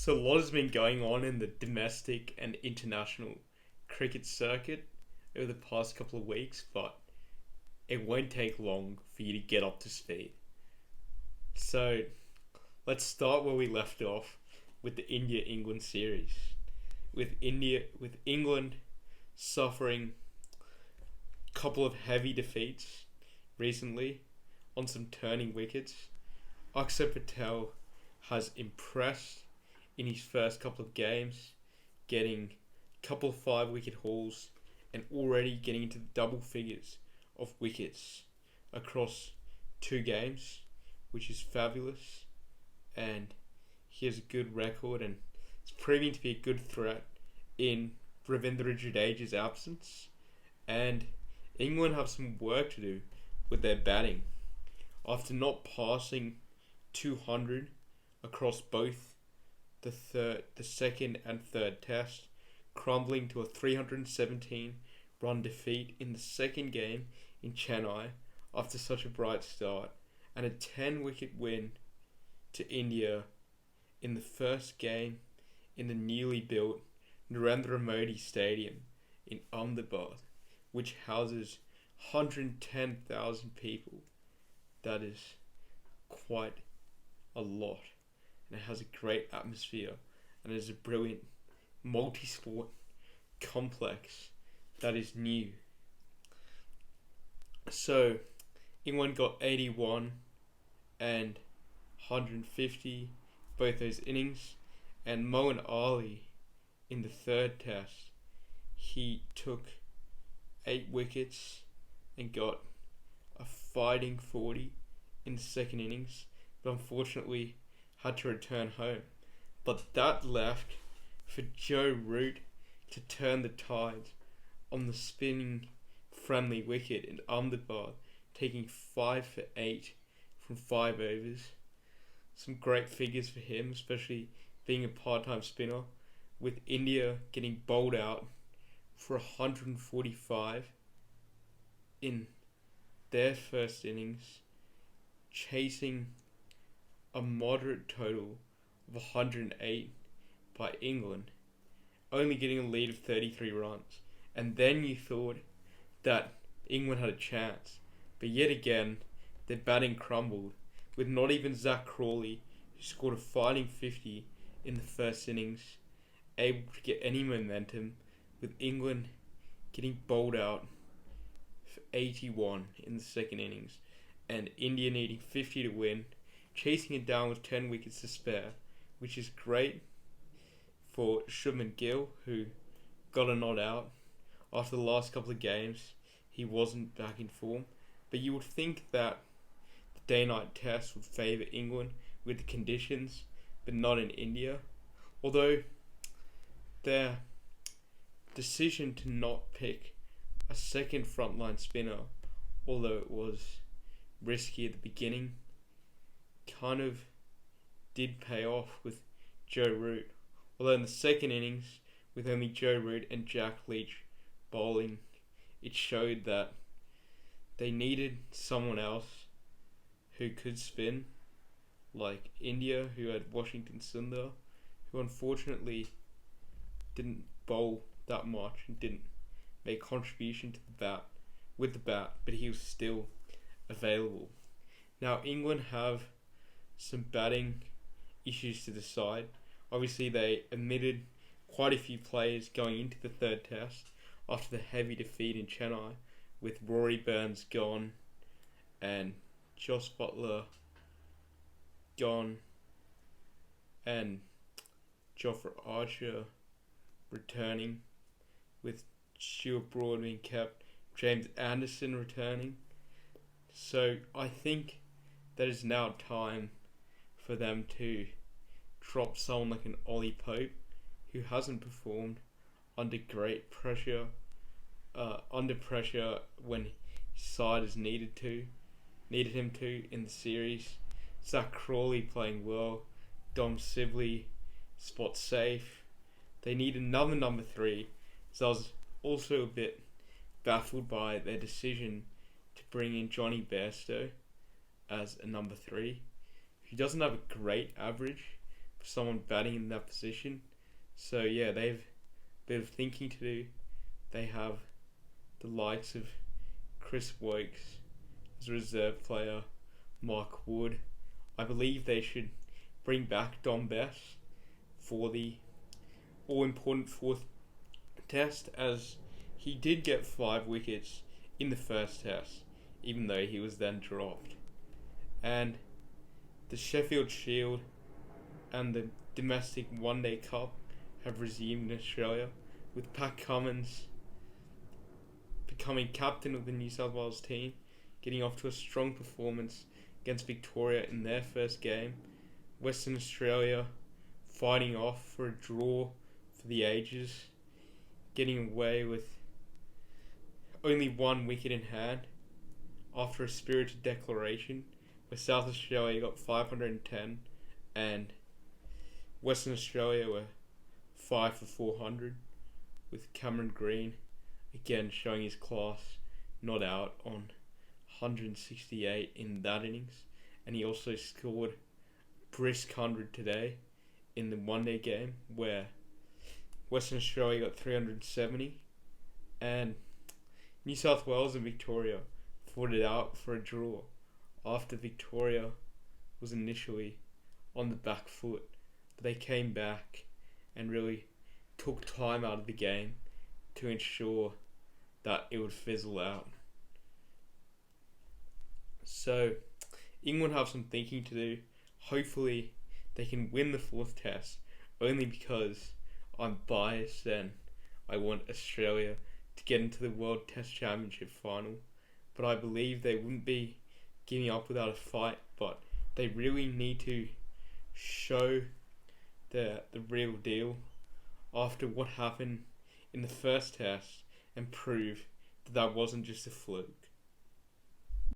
So a lot has been going on in the domestic and international cricket circuit over the past couple of weeks, but it won't take long for you to get up to speed. So let's start where we left off with the India-England series. With England suffering a couple of heavy defeats recently on some turning wickets. Akshar Patel has impressed in his first couple of games, getting a couple of 5-wicket hauls and already getting into the double figures of wickets across 2 games, which is fabulous. And he has a good record and it's proving to be a good threat in Ravindra Jadeja's absence. And England have some work to do with their batting. After not passing 200 across both the second and third test, crumbling to a 317 run defeat in the second game in Chennai after such a bright start, and a 10-wicket win to India in the first game in the newly built Narendra Modi Stadium in Ahmedabad, which houses 110,000 people. That is quite a lot, and it has a great atmosphere, and it is a brilliant multi-sport complex that is new. So England got 81 and 150 both those innings, and Moeen Ali in the third test, he took 8 wickets and got a fighting 40 in the second innings, but unfortunately had to return home. But that left for Joe Root to turn the tide on the spinning friendly wicket in Ahmedabad, taking 5 for 8 from 5 overs. Some great figures for him, especially being a part-time spinner, with India getting bowled out for 145 in their first innings, chasing a moderate total of 108 by England, only getting a lead of 33 runs. And then you thought that England had a chance, but yet again their batting crumbled, with not even Zach Crawley, who scored a fighting 50 in the first innings, able to get any momentum, with England getting bowled out for 81 in the second innings, and India needing 50 to win, chasing it down with 10 wickets to spare, which is great for Shubman Gill, who got a nod out. After the last couple of games, he wasn't back in form, but you would think that the day-night test would favour England with the conditions, but not in India. Although their decision to not pick a second frontline spinner, although it was risky at the beginning, kind of did pay off with Joe Root. Although in the second innings, with only Joe Root and Jack Leach bowling, it showed that they needed someone else who could spin, like India, who had Washington Sundar, who unfortunately didn't bowl that much and didn't make contribution to the bat, but he was still available. Now England have some batting issues to decide. Obviously they omitted quite a few players going into the third test after the heavy defeat in Chennai, with Rory Burns gone and Joss Buttler gone and Jofra Archer returning, with Stuart Broad being kept, James Anderson returning. So I think that is now time for them to drop someone like an Ollie Pope, who hasn't performed under great pressure, under pressure when his side has needed him to in the series. Zach Crawley playing well, Dom Sibley spot safe. They need another number 3, so I was also a bit baffled by their decision to bring in Johnny Bairstow as a number 3. He doesn't have a great average, for someone batting in that position. So yeah, they've a bit of thinking to do. They have the likes of Chris Wokes as a reserve player, Mark Wood. I believe they should bring back Dom Bess for the all-important fourth test, as he did get 5 wickets in the first test, even though he was then dropped. And the Sheffield Shield and the domestic One Day Cup have resumed in Australia, with Pat Cummins becoming captain of the New South Wales team, getting off to a strong performance against Victoria in their first game. Western Australia fighting off for a draw for the ages, getting away with only 1 wicket in hand after a spirited declaration where South Australia got 510 and Western Australia were 5 for 400, with Cameron Green again showing his class, not out on 168 in that innings, and he also scored a brisk 100 today in the one day game where Western Australia got 370 and New South Wales and Victoria fought it out for a draw after Victoria was initially on the back foot, but they came back and really took time out of the game to ensure that it would fizzle out. So England have some thinking to do. Hopefully they can win the 4th test, only because I'm biased and I want Australia to get into the World Test Championship final. But I believe they wouldn't be giving up without a fight, but they really need to show the real deal after what happened in the first test and prove that wasn't just a fluke.